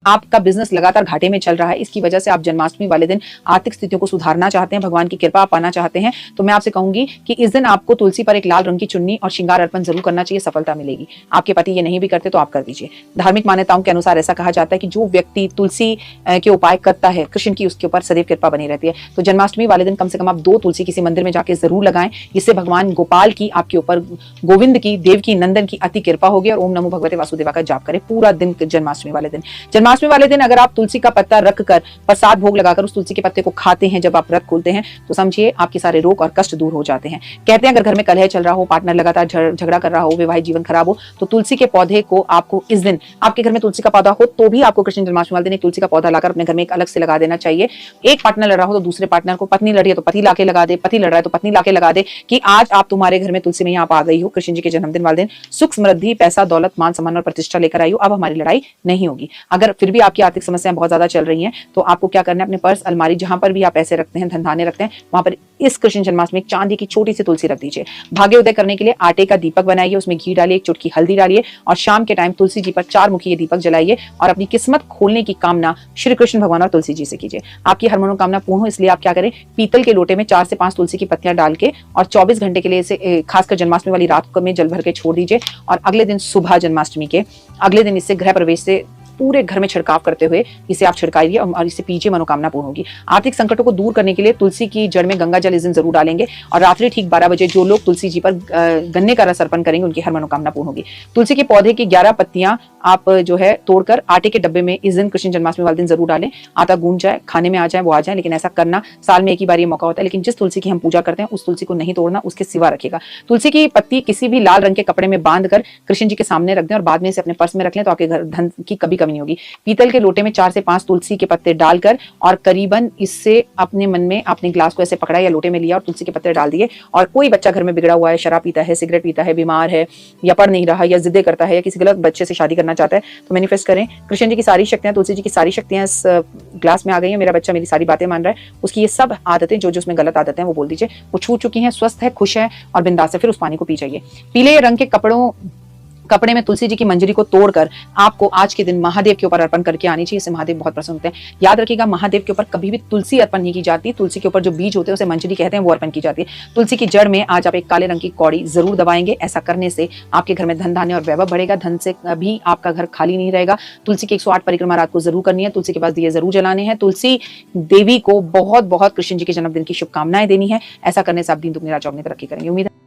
आपका बिजनेस लगातार घाटे में चल रहा है, इसकी वजह से आप जन्माष्टमी वाले दिन आर्थिक स्थितियों को सुधारना चाहते हैं, भगवान की कृपा पाना चाहते हैं, तो मैं आपसे कहूंगी कि इस दिन आपको तुलसी पर एक लाल रंग की चुन्नी और श्रृंगार अर्पण जरूर करना चाहिए, सफलता मिलेगी। आपके पति ये नहीं भी करते तो आप कर दीजिए। धार्मिक मान्यताओं के अनुसार ऐसा कहा जाता है कि जो व्यक्ति तुलसी के उपाय करता है, कृष्ण की उसके ऊपर सदैव कृपा बनी रहती है। तो जन्माष्टमी वाले दिन कम से कम आप 2 तुलसी किसी मंदिर में जाकर जरूर लगाएं, जिससे भगवान गोपाल की आपके ऊपर, गोविंद की, देवकी नंदन की अति कृपा होगी। और ओम नमो भगवते वासुदेवा का जाप करें पूरा दिन जन्माष्टमी वाले दिन। जन्माष्टमी वाले दिन अगर आप तुलसी का पत्ता रखकर प्रसाद भोग लगाकर उस तुलसी के पत्ते को खाते हैं, जब आप व्रत खोलते हैं, तो समझिए आपके सारे रोग और कष्ट दूर हो जाते हैं। कहते हैं अगर घर में कलह चल रहा हो, पार्टनर लगातार झगड़ा कर रहा हो, वैवाहिक जीवन खराब हो, तो तुलसी के पौधे को आपको इस दिन, आपके घर में तुलसी का पौधा हो तो भी आपको कृष्ण जन्माष्टमी वाले दिन एक तुलसी का पौधा लाकर अपने घर में एक अलग से लगा देना चाहिए। एक पार्टनर लड़ रहा हो तो दूसरे पार्टनर को, पत्नी लड़ रही है तो पति लाके लगा दे, पति लड़ रहा है तो पत्नी लाके लगा दे कि आज आप, तुम्हारे घर में तुलसी में आप आ गई हो, कृष्ण जी के जन्मदिन वाले दिन सुख समृद्धि, पैसा, दौलत, मान सम्मान और प्रतिष्ठा लेकर आई हो, अब हमारी लड़ाई नहीं होगी। अगर फिर भी आपकी आर्थिक समस्याएं बहुत ज्यादा चल रही हैं, तो आपको क्या करना है, अपने पर्स, अलमारी, जहां पर भी आप पैसे रखते हैं, धन धान्य रखते हैं, वहां पर इस कृष्ण जन्माष्टमी एक चांदी की छोटी सी तुलसी रख दीजिए। भाग्य उदय करने के लिए आटे का दीपक बनाइए, उसमें घी डालिए, एक चुटकी हल्दी डालिए और शाम के टाइम तुलसी जी पर 4 मुखी दीपक जलाइए और अपनी किस्मत खोलने की कामना श्री कृष्ण भगवान और तुलसी जी से कीजिए। आपकी हर मनोकामना पूर्ण हो, इसलिए आप क्या करें, पीतल के लोटे में 4 से 5 तुलसी की पत्तियां डाल के और 24 घंटे के लिए इसे, खासकर जन्माष्टमी वाली रात को में जल भर के छोड़ दीजिए और अगले दिन सुबह, जन्माष्टमी के अगले दिन इससे गृह प्रवेश से पूरे घर में छिड़काव करते हुए इसे आप छिड़काइए और इसे पीजिए, मनोकामना पूर्ण होगी। आर्थिक संकटों को दूर करने के लिए तुलसी की जड़ में गंगा जल इस दिन जरूर डालेंगे और रात्रि ठीक 12 बजे जो लोग तुलसी जी पर गन्ने का रस अर्पण करेंगे, उनकी हर मनोकामना पूर्ण होगी। तुलसी के पौधे की 11 पत्तियां आप जो है तोड़कर आटे के डब्बे में इस दिन, कृष्ण जन्माष्टमी वाले दिन जरूर डालें। आटा गूंज जाए, खाने में आ जाए, वो आ जाए, लेकिन ऐसा करना साल में एक ही बार ये मौका होता है। लेकिन जिस तुलसी की हम पूजा करते हैं उस तुलसी को नहीं तोड़ना, उसके सिवा रखेगा। तुलसी की पत्ती किसी भी लाल रंग के कपड़े में बांधकर कृष्ण जी के सामने रख दें और बाद में इसे अपने पर्स में रख लें, तो आपके घर धन की कभी कमी नहीं होगी। पीतल के लोटे में 4 से 5 तुलसी के पत्ते डालकर और करीबन इससे अपने मन में, अपने ग्लास को ऐसे पकड़ा या लोटे में लिया और तुलसी के पत्ते डाल दिए। और कोई बच्चा घर में बिगड़ा हुआ है, शराब पीता है, सिगरेट पीता है, बीमार है या पढ़ नहीं रहा या जिद्दे करता है या किसी गलत बच्चे से शादी करना चाहता है, तो मैनिफेस्ट करें, कृष्ण जी की सारी शक्तियां, तुलसी जी की सारी शक्तियां इस ग्लास में आ गई है, मेरा बच्चा मेरी सारी बातें मान रहा है, उसकी ये सब आदतें जो जो उसमें गलत आदतें हैं वो बोल दीजिए, वो छूट चुकी हैं, स्वस्थ है, खुश है और बिंदास है, फिर उस पानी को पी जाइए। पीले रंग के कपड़े में तुलसी जी की मंजरी को तोड़कर आपको आज के दिन महादेव के ऊपर अर्पण करके आनी चाहिए, इससे महादेव बहुत प्रसन्न होते हैं। याद रखिएगा, महादेव के ऊपर कभी भी तुलसी अर्पण नहीं की जाती, तुलसी के ऊपर जो बीज होते हैं उसे मंजरी कहते हैं, वो अर्पण की जाती है। तुलसी की जड़ में आज आप एक काले रंग की कौड़ी जरूर दबाएंगे, ऐसा करने से आपके घर में धन धान्य और वैभव बढ़ेगा, धन से कभी आपका घर खाली नहीं रहेगा। तुलसी की 108 परिक्रमा रात को जरूर करनी है, तुलसी के पास दिए जरूर जलाने हैं, तुलसी देवी को बहुत बहुत कृष्ण जी के जन्मदिन की शुभकामनाएं देनी है। ऐसा करने से आप दीन दुगनी राज चौगुनी तरक्की करेंगे। उम्मीद है